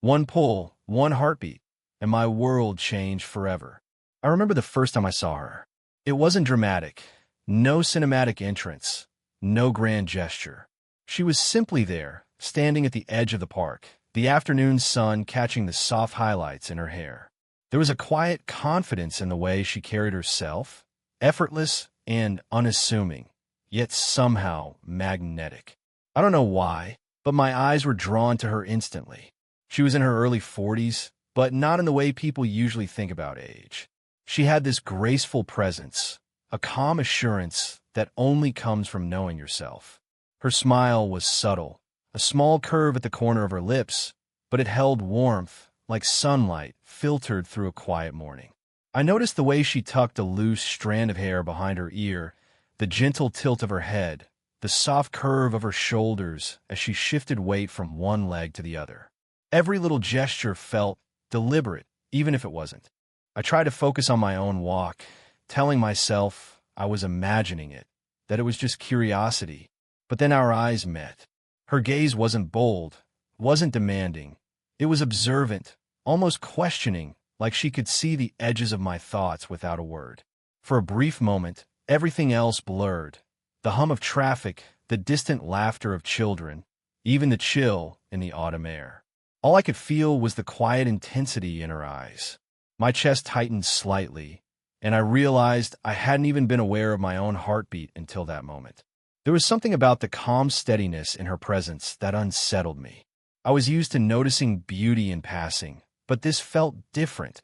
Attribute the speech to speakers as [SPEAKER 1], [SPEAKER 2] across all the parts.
[SPEAKER 1] One pull, one heartbeat, and my world changed forever. I remember the first time I saw her. It wasn't dramatic, no cinematic entrance, no grand gesture. She was simply there, standing at the edge of the park, the afternoon sun catching the soft highlights in her hair. There was a quiet confidence in the way she carried herself, effortless and unassuming, yet somehow magnetic. I don't know why, but my eyes were drawn to her instantly. She was in her early 40s, but not in the way people usually think about age. She had this graceful presence, a calm assurance that only comes from knowing yourself. Her smile was subtle, a small curve at the corner of her lips, but it held warmth, like sunlight filtered through a quiet morning. I noticed the way she tucked a loose strand of hair behind her ear, the gentle tilt of her head, the soft curve of her shoulders as she shifted weight from one leg to the other. Every little gesture felt deliberate, even if it wasn't. I tried to focus on my own walk, telling myself I was imagining it, that it was just curiosity. But then our eyes met. Her gaze wasn't bold, wasn't demanding. It was observant, almost questioning, like she could see the edges of my thoughts without a word. For a brief moment, everything else blurred. The hum of traffic, the distant laughter of children, even the chill in the autumn air. All I could feel was the quiet intensity in her eyes. My chest tightened slightly, and I realized I hadn't even been aware of my own heartbeat until that moment. There was something about the calm steadiness in her presence that unsettled me. I was used to noticing beauty in passing, but this felt different,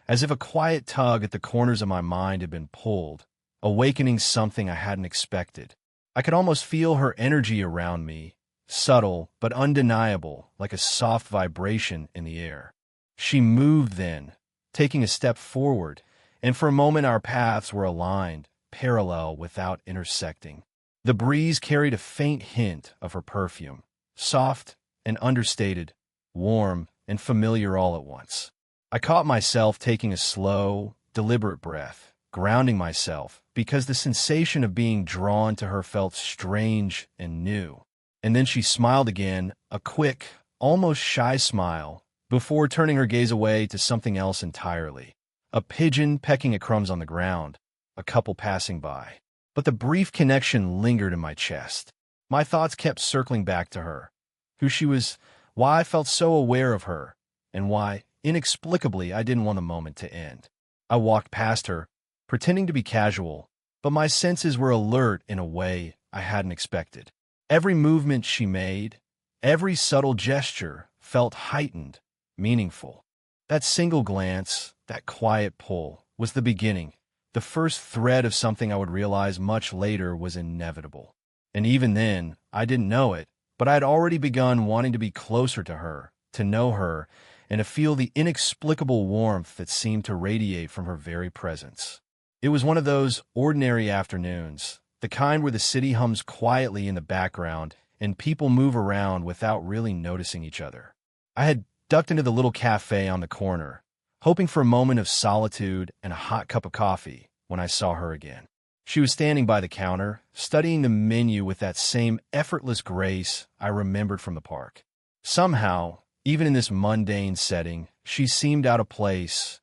[SPEAKER 1] as if a quiet tug at the corners of my mind had been pulled, awakening something I hadn't expected. I could almost feel her energy around me, subtle but undeniable, like a soft vibration in the air. She moved then, taking a step forward, and for a moment our paths were aligned, parallel without intersecting. The breeze carried a faint hint of her perfume, soft and understated, warm and familiar all at once. I caught myself taking a slow, deliberate breath, grounding myself, because the sensation of being drawn to her felt strange and new. And then she smiled again, a quick, almost shy smile, before turning her gaze away to something else entirely. A pigeon pecking at crumbs on the ground, a couple passing by. But the brief connection lingered in my chest. My thoughts kept circling back to her, who she was, why I felt so aware of her, and why, inexplicably, I didn't want the moment to end. I walked past her, pretending to be casual, but my senses were alert in a way I hadn't expected. Every movement she made, every subtle gesture felt heightened, meaningful. That single glance, that quiet pull, was the beginning, the first thread of something I would realize much later was inevitable. And even then, I didn't know it, but I had already begun wanting to be closer to her, to know her, and to feel the inexplicable warmth that seemed to radiate from her very presence. It was one of those ordinary afternoons, the kind where the city hums quietly in the background and people move around without really noticing each other. I had ducked into the little cafe on the corner, hoping for a moment of solitude and a hot cup of coffee when I saw her again. She was standing by the counter, studying the menu with that same effortless grace I remembered from the park. Somehow, even in this mundane setting, she seemed out of place,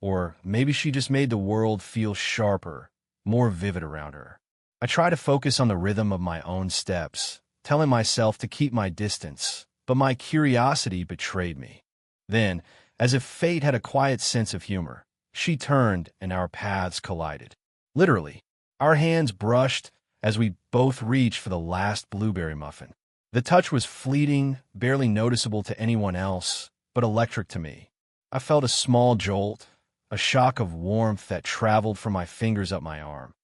[SPEAKER 1] or maybe she just made the world feel sharper, more vivid around her. I tried to focus on the rhythm of my own steps, telling myself to keep my distance, but my curiosity betrayed me. Then, as if fate had a quiet sense of humor, she turned and our paths collided. Literally, our hands brushed as we both reached for the last blueberry muffin. The touch was fleeting, barely noticeable to anyone else, but electric to me. I felt a small jolt, a shock of warmth that traveled from my fingers up my arm,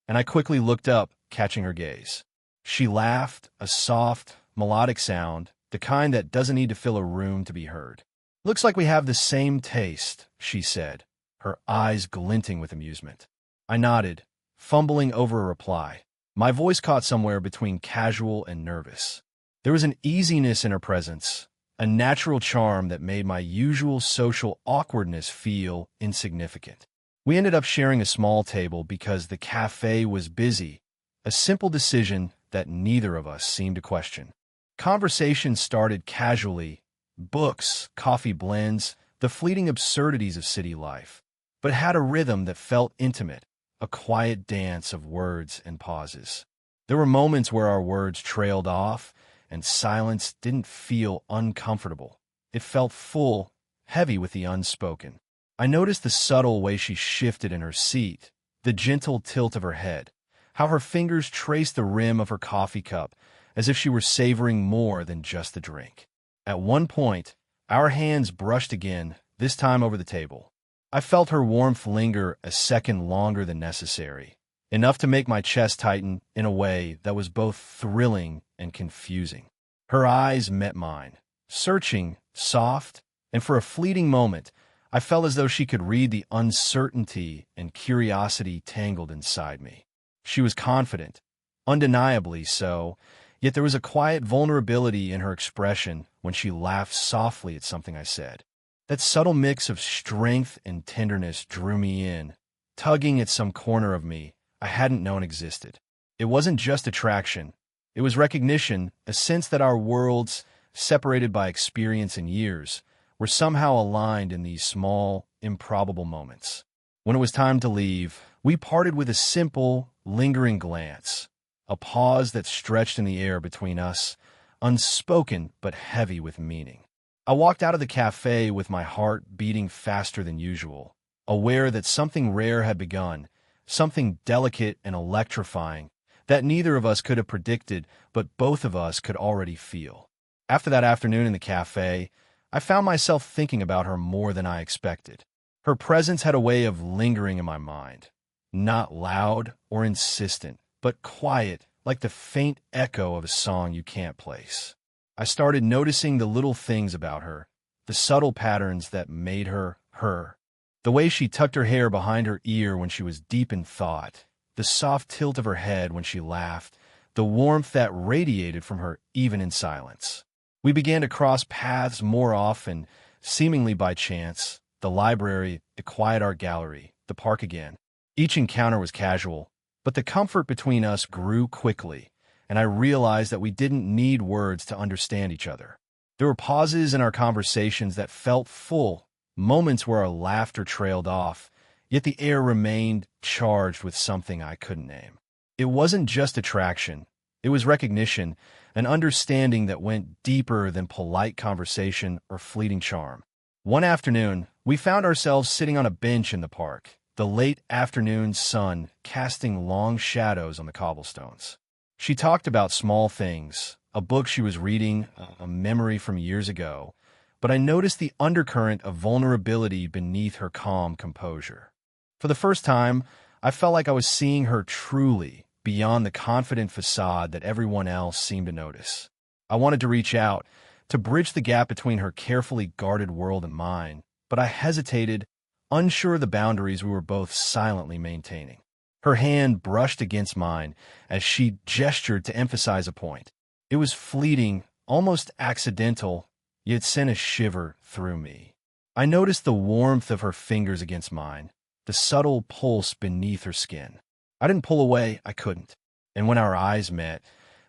[SPEAKER 1] and I quickly looked up, catching her gaze. She laughed, a soft, melodic sound, the kind that doesn't need to fill a room to be heard. "Looks like we have the same taste," she said, her eyes glinting with amusement. I nodded, fumbling over a reply. My voice caught somewhere between casual and nervous. There was an easiness in her presence, a natural charm that made my usual social awkwardness feel insignificant. We ended up sharing a small table because the cafe was busy, a simple decision that neither of us seemed to question. Conversation started casually, books, coffee blends, the fleeting absurdities of city life, but it had a rhythm that felt intimate, a quiet dance of words and pauses. There were moments where our words trailed off, and silence didn't feel uncomfortable. It felt full, heavy with the unspoken. I noticed the subtle way she shifted in her seat, the gentle tilt of her head, how her fingers traced the rim of her coffee cup, as if she were savoring more than just the drink. At one point, our hands brushed again, this time over the table. I felt her warmth linger a second longer than necessary, enough to make my chest tighten in a way that was both thrilling and confusing. Her eyes met mine, searching, soft, and for a fleeting moment, I felt as though she could read the uncertainty and curiosity tangled inside me. She was confident, undeniably so, yet there was a quiet vulnerability in her expression when she laughed softly at something I said. That subtle mix of strength and tenderness drew me in, tugging at some corner of me I hadn't known existed. It wasn't just attraction. It was recognition, a sense that our worlds, separated by experience and years, were somehow aligned in these small, improbable moments. When it was time to leave, we parted with a simple, lingering glance, a pause that stretched in the air between us, unspoken but heavy with meaning. I walked out of the cafe with my heart beating faster than usual, aware that something rare had begun, something delicate and electrifying that neither of us could have predicted, but both of us could already feel. After that afternoon in the cafe, I found myself thinking about her more than I expected. Her presence had a way of lingering in my mind, not loud or insistent, but quiet, like the faint echo of a song you can't place. I started noticing the little things about her, the subtle patterns that made her her. The way she tucked her hair behind her ear when she was deep in thought, the soft tilt of her head when she laughed, the warmth that radiated from her even in silence. We began to cross paths more often, seemingly by chance, the library, the quiet art gallery, the park again. Each encounter was casual, but the comfort between us grew quickly, and I realized that we didn't need words to understand each other. There were pauses in our conversations that felt full, moments where our laughter trailed off, yet the air remained charged with something I couldn't name. It wasn't just attraction. It was recognition, an understanding that went deeper than polite conversation or fleeting charm. One afternoon, we found ourselves sitting on a bench in the park, the late afternoon sun casting long shadows on the cobblestones. She talked about small things, a book she was reading, a memory from years ago, but I noticed the undercurrent of vulnerability beneath her calm composure. For the first time, I felt like I was seeing her truly, beyond the confident facade that everyone else seemed to notice. I wanted to reach out, to bridge the gap between her carefully guarded world and mine, but I hesitated, unsure of the boundaries we were both silently maintaining. Her hand brushed against mine as she gestured to emphasize a point. It was fleeting, almost accidental, yet sent a shiver through me. I noticed the warmth of her fingers against mine, the subtle pulse beneath her skin. I didn't pull away, I couldn't. And when our eyes met,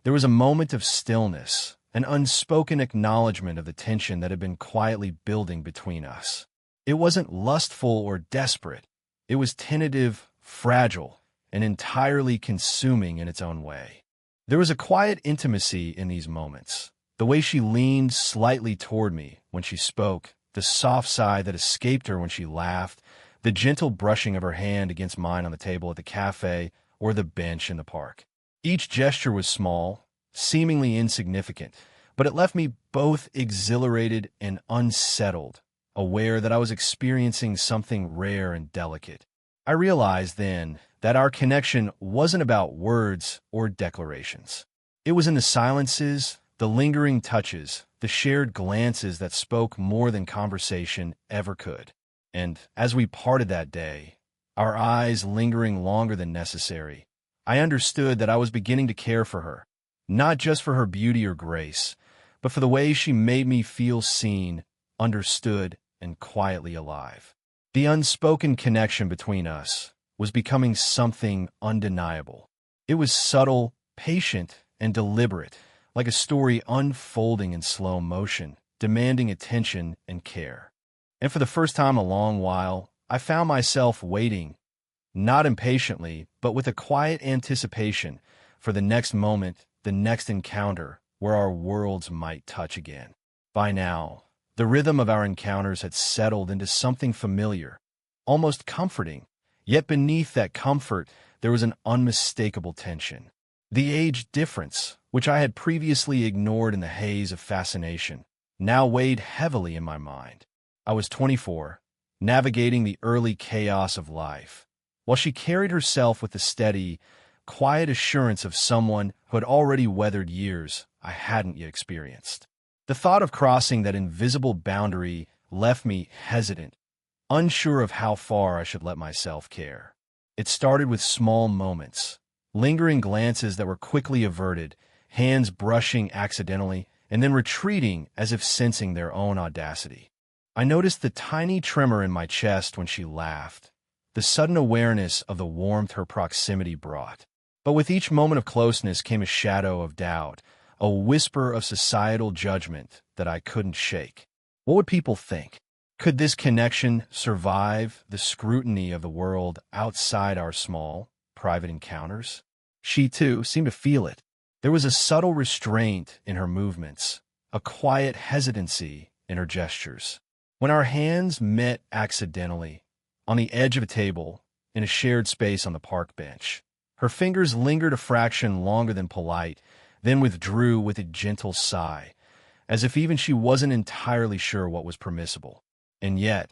[SPEAKER 1] there was a moment of stillness, an unspoken acknowledgement of the tension that had been quietly building between us. It wasn't lustful or desperate. It was tentative, fragile, and entirely consuming in its own way. There was a quiet intimacy in these moments. The way she leaned slightly toward me when she spoke, the soft sigh that escaped her when she laughed, the gentle brushing of her hand against mine on the table at the cafe or the bench in the park. Each gesture was small, seemingly insignificant, but it left me both exhilarated and unsettled, aware that I was experiencing something rare and delicate. I realized then that our connection wasn't about words or declarations. It was in the silences, the lingering touches, the shared glances that spoke more than conversation ever could. And as we parted that day, our eyes lingering longer than necessary, I understood that I was beginning to care for her, not just for her beauty or grace, but for the way she made me feel seen, understood, and quietly alive. The unspoken connection between us was becoming something undeniable. It was subtle, patient, and deliberate, like a story unfolding in slow motion, demanding attention and care. And for the first time in a long while, I found myself waiting, not impatiently, but with a quiet anticipation for the next moment, the next encounter, where our worlds might touch again. By now, the rhythm of our encounters had settled into something familiar, almost comforting, yet beneath that comfort there was an unmistakable tension. The age difference, which I had previously ignored in the haze of fascination, now weighed heavily in my mind. I was 24, navigating the early chaos of life, while she carried herself with the steady, quiet assurance of someone who had already weathered years I hadn't yet experienced. The thought of crossing that invisible boundary left me hesitant, unsure of how far I should let myself care. It started with small moments, lingering glances that were quickly averted, hands brushing accidentally, and then retreating as if sensing their own audacity. I noticed the tiny tremor in my chest when she laughed, the sudden awareness of the warmth her proximity brought. But with each moment of closeness came a shadow of doubt, a whisper of societal judgment that I couldn't shake. What would people think? Could this connection survive the scrutiny of the world outside our small, private encounters? She, too, seemed to feel it. There was a subtle restraint in her movements, a quiet hesitancy in her gestures. When our hands met accidentally, on the edge of a table, in a shared space on the park bench, her fingers lingered a fraction longer than polite, then withdrew with a gentle sigh, as if even she wasn't entirely sure what was permissible. And yet,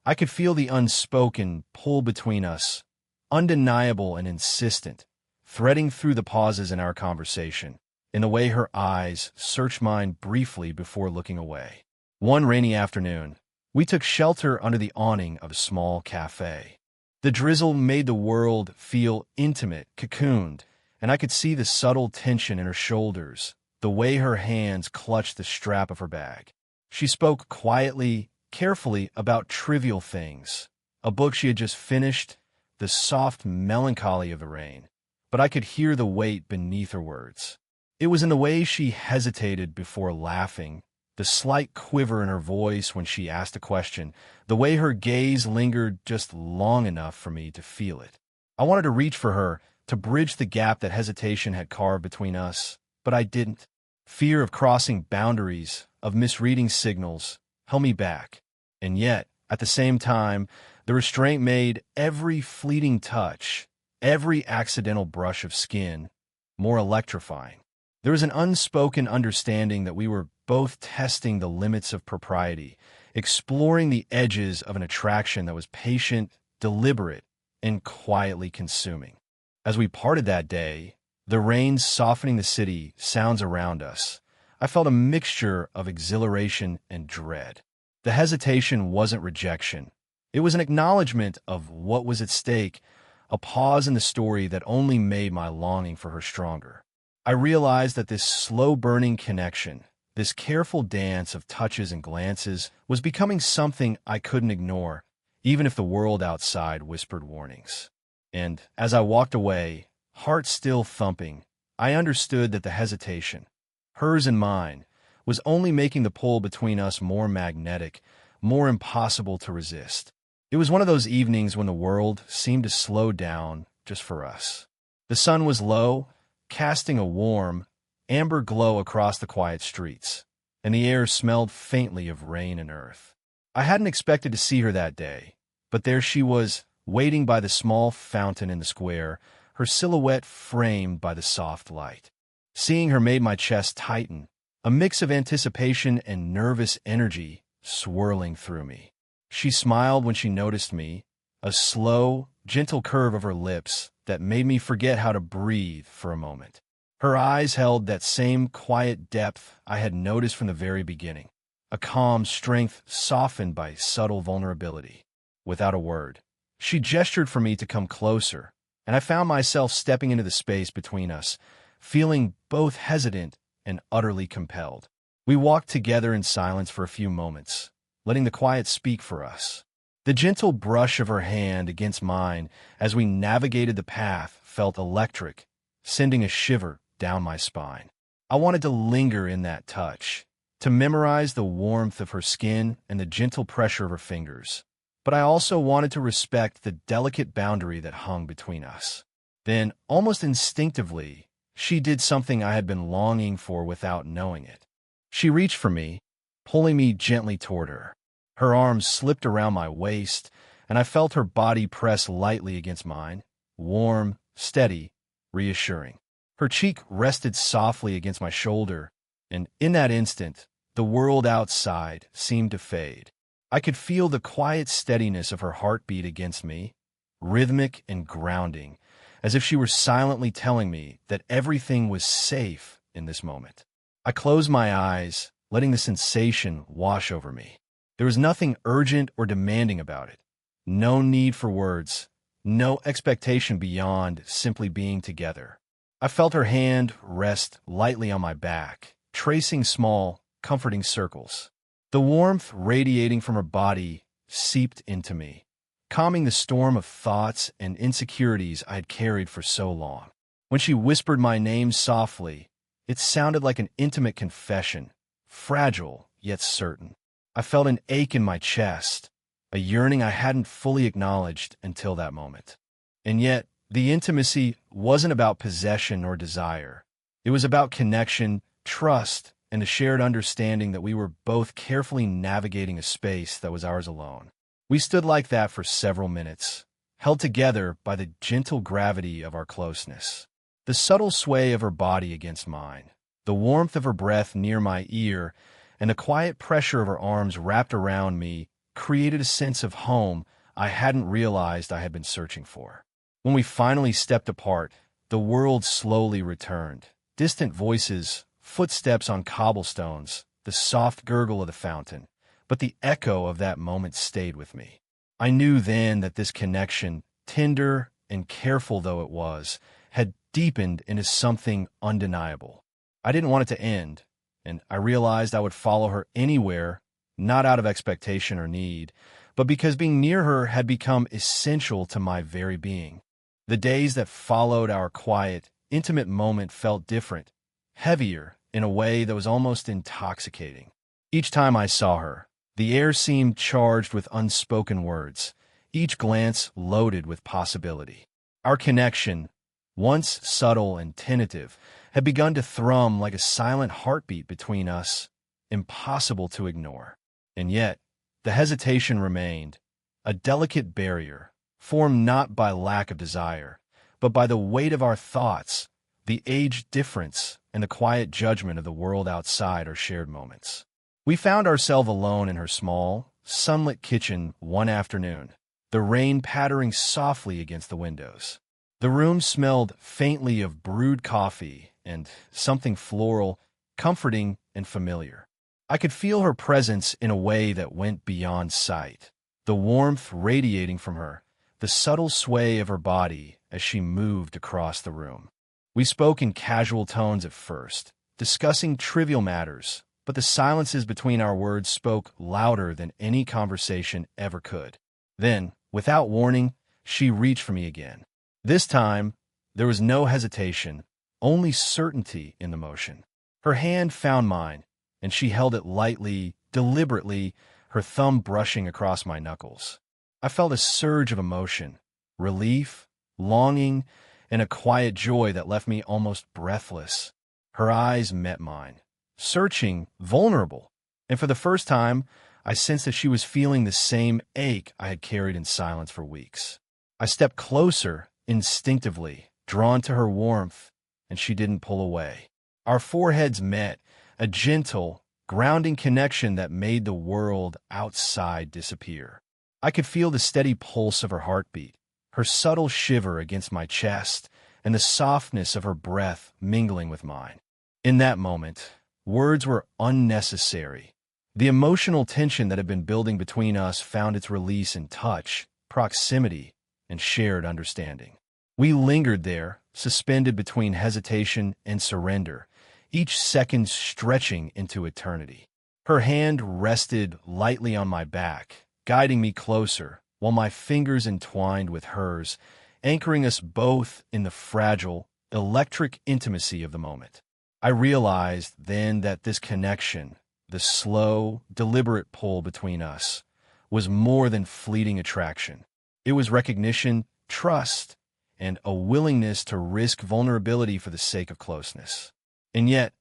[SPEAKER 1] I could feel the unspoken pull between us, undeniable and insistent, threading through the pauses in our conversation, in the way her eyes searched mine briefly before looking away. One rainy afternoon, we took shelter under the awning of a small cafe. The drizzle made the world feel intimate, cocooned, and I could see the subtle tension in her shoulders, the way her hands clutched the strap of her bag. She spoke quietly, carefully about trivial things, a book she had just finished, the soft melancholy of the rain, but I could hear the weight beneath her words. It was in the way she hesitated before laughing, the slight quiver in her voice when she asked a question, the way her gaze lingered just long enough for me to feel it. I wanted to reach for her, to bridge the gap that hesitation had carved between us, but I didn't. Fear of crossing boundaries, of misreading signals, held me back. And yet, at the same time, the restraint made every fleeting touch, every accidental brush of skin, more electrifying. There was an unspoken understanding that we were both testing the limits of propriety, exploring the edges of an attraction that was patient, deliberate, and quietly consuming. As we parted that day, the rain softening the city sounds around us, I felt a mixture of exhilaration and dread. The hesitation wasn't rejection. It was an acknowledgement of what was at stake, a pause in the story that only made my longing for her stronger. I realized that this slow-burning connection, this careful dance of touches and glances, was becoming something I couldn't ignore, even if the world outside whispered warnings. And as I walked away, heart still thumping, I understood that the hesitation, hers and mine, was only making the pull between us more magnetic, more impossible to resist. It was one of those evenings when the world seemed to slow down just for us. The sun was low, casting a warm, amber glow across the quiet streets, and the air smelled faintly of rain and earth. I hadn't expected to see her that day, but there she was, waiting by the small fountain in the square, her silhouette framed by the soft light. Seeing her made my chest tighten, a mix of anticipation and nervous energy swirling through me. She smiled when she noticed me, a slow, gentle curve of her lips that made me forget how to breathe for a moment. Her eyes held that same quiet depth I had noticed from the very beginning, a calm strength softened by subtle vulnerability. Without a word, she gestured for me to come closer, and I found myself stepping into the space between us, feeling both hesitant and utterly compelled. We walked together in silence for a few moments, letting the quiet speak for us. The gentle brush of her hand against mine as we navigated the path felt electric, sending a shiver down my spine. I wanted to linger in that touch, to memorize the warmth of her skin and the gentle pressure of her fingers. But I also wanted to respect the delicate boundary that hung between us. Then, almost instinctively, she did something I had been longing for without knowing it. She reached for me, pulling me gently toward her. Her arms slipped around my waist, and I felt her body press lightly against mine, warm, steady, reassuring. Her cheek rested softly against my shoulder, and in that instant, the world outside seemed to fade. I could feel the quiet steadiness of her heartbeat against me, rhythmic and grounding, as if she were silently telling me that everything was safe in this moment. I closed my eyes, letting the sensation wash over me. There was nothing urgent or demanding about it. No need for words, no expectation beyond simply being together. I felt her hand rest lightly on my back, tracing small, comforting circles. The warmth radiating from her body seeped into me, calming the storm of thoughts and insecurities I had carried for so long. When she whispered my name softly, it sounded like an intimate confession, fragile yet certain. I felt an ache in my chest, a yearning I hadn't fully acknowledged until that moment. And yet, the intimacy wasn't about possession or desire. It was about connection, trust, and a shared understanding that we were both carefully navigating a space that was ours alone. We stood like that for several minutes, held together by the gentle gravity of our closeness. The subtle sway of her body against mine, the warmth of her breath near my ear, and the quiet pressure of her arms wrapped around me created a sense of home I hadn't realized I had been searching for. When we finally stepped apart, the world slowly returned. Distant voices, footsteps on cobblestones, the soft gurgle of the fountain. But the echo of that moment stayed with me. I knew then that this connection, tender and careful though it was, had deepened into something undeniable. I didn't want it to end, and I realized I would follow her anywhere, not out of expectation or need, but because being near her had become essential to my very being. The days that followed our quiet, intimate moment felt different, heavier in a way that was almost intoxicating. Each time I saw her, the air seemed charged with unspoken words, each glance loaded with possibility. Our connection, once subtle and tentative, had begun to thrum like a silent heartbeat between us, impossible to ignore. And yet, the hesitation remained, a delicate barrier, formed not by lack of desire, but by the weight of our thoughts, the age difference, and the quiet judgment of the world outside our shared moments. We found ourselves alone in her small, sunlit kitchen one afternoon, the rain pattering softly against the windows. The room smelled faintly of brewed coffee and something floral, comforting and familiar. I could feel her presence in a way that went beyond sight, the warmth radiating from her, the subtle sway of her body as she moved across the room. We spoke in casual tones at first, discussing trivial matters, but the silences between our words spoke louder than any conversation ever could. Then, without warning, she reached for me again. This time, there was no hesitation, only certainty in the motion. Her hand found mine, and she held it lightly, deliberately, her thumb brushing across my knuckles. I felt a surge of emotion, relief, longing, and a quiet joy that left me almost breathless. Her eyes met mine, searching, vulnerable, and for the first time, I sensed that she was feeling the same ache I had carried in silence for weeks. I stepped closer, instinctively, drawn to her warmth, and she didn't pull away. Our foreheads met, a gentle, grounding connection that made the world outside disappear. I could feel the steady pulse of her heartbeat, her subtle shiver against my chest, and the softness of her breath mingling with mine. In that moment, words were unnecessary. The emotional tension that had been building between us found its release in touch, proximity, and shared understanding. We lingered there, suspended between hesitation and surrender, each second stretching into eternity. Her hand rested lightly on my back, guiding me closer, while my fingers entwined with hers, anchoring us both in the fragile, electric intimacy of the moment. I realized then that this connection, the slow, deliberate pull between us, was more than fleeting attraction. It was recognition, trust, and a willingness to risk vulnerability for the sake of closeness. And yet,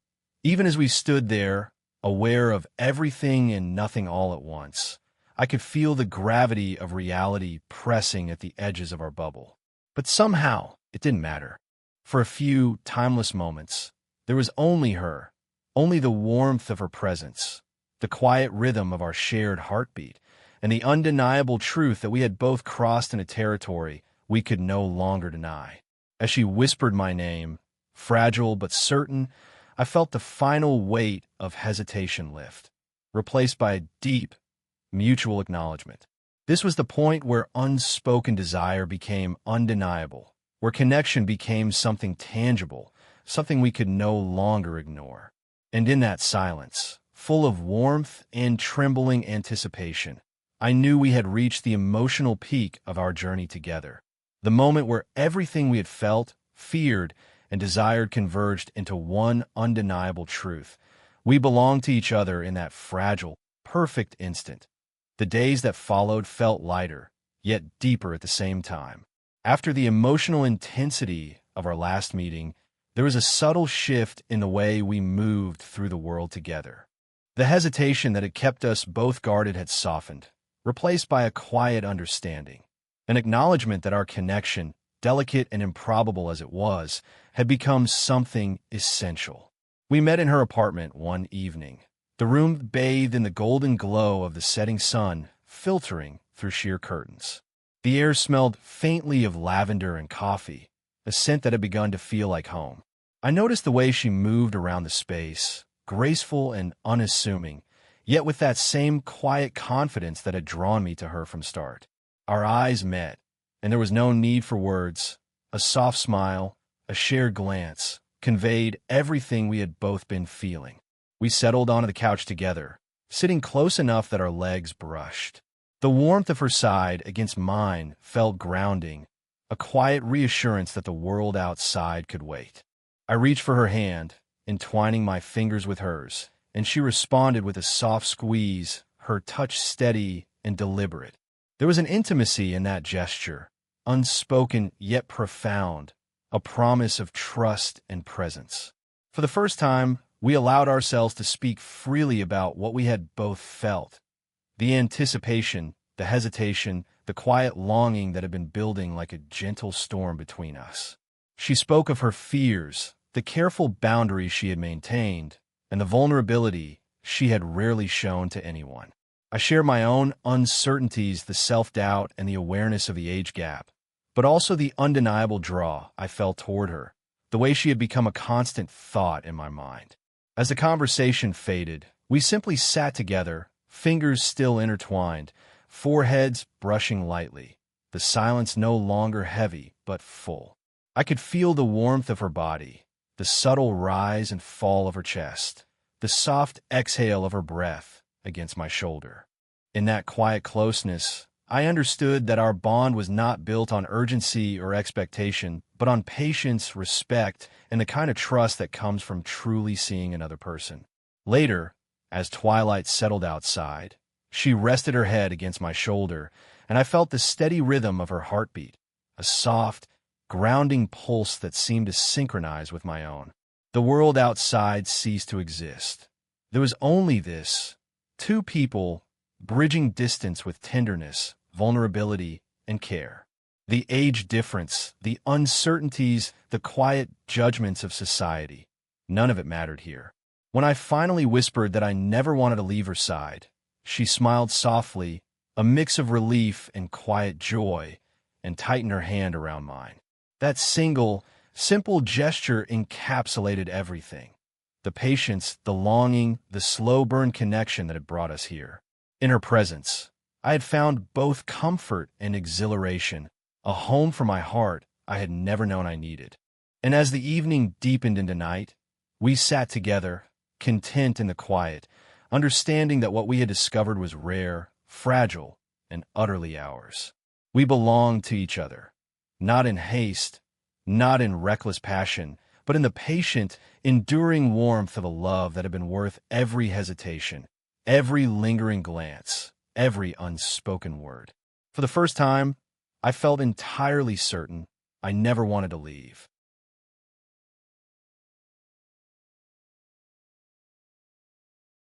[SPEAKER 1] even as we stood there, aware of everything and nothing all at once, I could feel the gravity of reality pressing at the edges of our bubble. But somehow, it didn't matter. For a few timeless moments, there was only her, only the warmth of her presence, the quiet rhythm of our shared heartbeat, and the undeniable truth that we had both crossed into territory we could no longer deny. As she whispered my name, fragile but certain, I felt the final weight of hesitation lift, replaced by a deep, mutual acknowledgement. This was the point where unspoken desire became undeniable, where connection became something tangible, something we could no longer ignore. And in that silence, full of warmth and trembling anticipation, I knew we had reached the emotional peak of our journey together, the moment where everything we had felt, feared, and desired converged into one undeniable truth. We belonged to each other in that fragile, perfect instant. The days that followed felt lighter, yet deeper at the same time. After the emotional intensity of our last meeting, there was a subtle shift in the way we moved through the world together. The hesitation that had kept us both guarded had softened, replaced by a quiet understanding, an acknowledgement that our connection, delicate and improbable as it was, had become something essential. We met in her apartment one evening, the room bathed in the golden glow of the setting sun filtering through sheer curtains. The air smelled faintly of lavender and coffee, a scent that had begun to feel like home. I noticed the way she moved around the space, graceful and unassuming, yet with that same quiet confidence that had drawn me to her from start. Our eyes met, and there was no need for words. A soft smile, a shared glance, conveyed everything we had both been feeling. We settled onto the couch together, sitting close enough that our legs brushed. The warmth of her side against mine felt grounding, a quiet reassurance that the world outside could wait. I reached for her hand, entwining my fingers with hers, and she responded with a soft squeeze, her touch steady and deliberate. There was an intimacy in that gesture, unspoken yet profound, a promise of trust and presence. For the first time, we allowed ourselves to speak freely about what we had both felt. The anticipation, the hesitation, the quiet longing that had been building like a gentle storm between us. She spoke of her fears, the careful boundaries she had maintained, and the vulnerability she had rarely shown to anyone. I shared my own uncertainties, the self-doubt and the awareness of the age gap, but also the undeniable draw I felt toward her, the way she had become a constant thought in my mind. As the conversation faded, we simply sat together, fingers still intertwined, foreheads brushing lightly, the silence no longer heavy but full. I could feel the warmth of her body, the subtle rise and fall of her chest, the soft exhale of her breath against my shoulder. In that quiet closeness, I understood that our bond was not built on urgency or expectation, but on patience, respect, and the kind of trust that comes from truly seeing another person. Later, as twilight settled outside, she rested her head against my shoulder, and I felt the steady rhythm of her heartbeat, a soft, grounding pulse that seemed to synchronize with my own. The world outside ceased to exist. There was only this, two people bridging distance with tenderness, vulnerability, and care. The age difference, the uncertainties, the quiet judgments of society, none of it mattered here. When I finally whispered that I never wanted to leave her side, she smiled softly, a mix of relief and quiet joy, and tightened her hand around mine. That single, simple gesture encapsulated everything. The patience, the longing, the slow-burn connection that had brought us here. In her presence, I had found both comfort and exhilaration, a home for my heart I had never known I needed. And as the evening deepened into night, we sat together, content in the quiet, understanding that what we had discovered was rare, fragile, and utterly ours. We belonged to each other, not in haste, not in reckless passion, but in the patient, enduring warmth of a love that had been worth every hesitation, every lingering glance, every unspoken word. For the first time, I felt entirely certain I never wanted to leave.